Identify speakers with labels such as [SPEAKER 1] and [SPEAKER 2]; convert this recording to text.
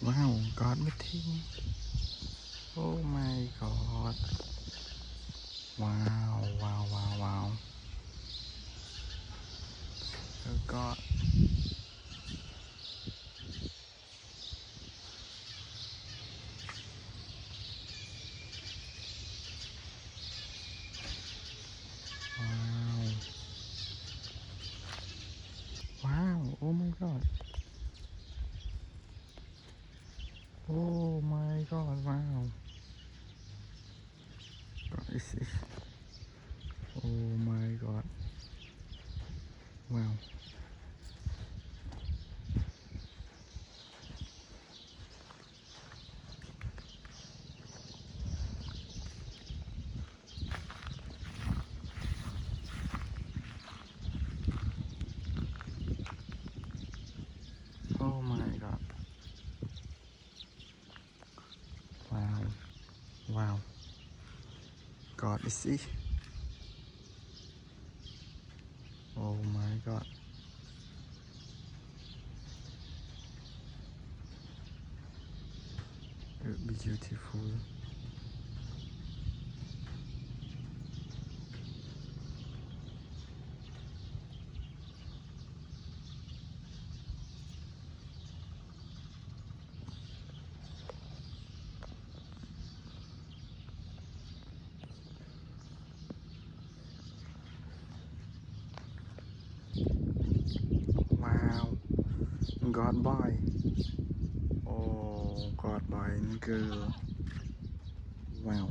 [SPEAKER 1] Wow, God meeting. Oh my God. Wow, wow, wow, wow. Oh God. Wow. Wow, oh my God. Oh my God, wow. God, this is. Oh my God. Wow. Oh my God. Wow. Wow. God, this is. Oh my God. It would be beautiful. Wow. God boy. Oh, God boy and girl. Wow.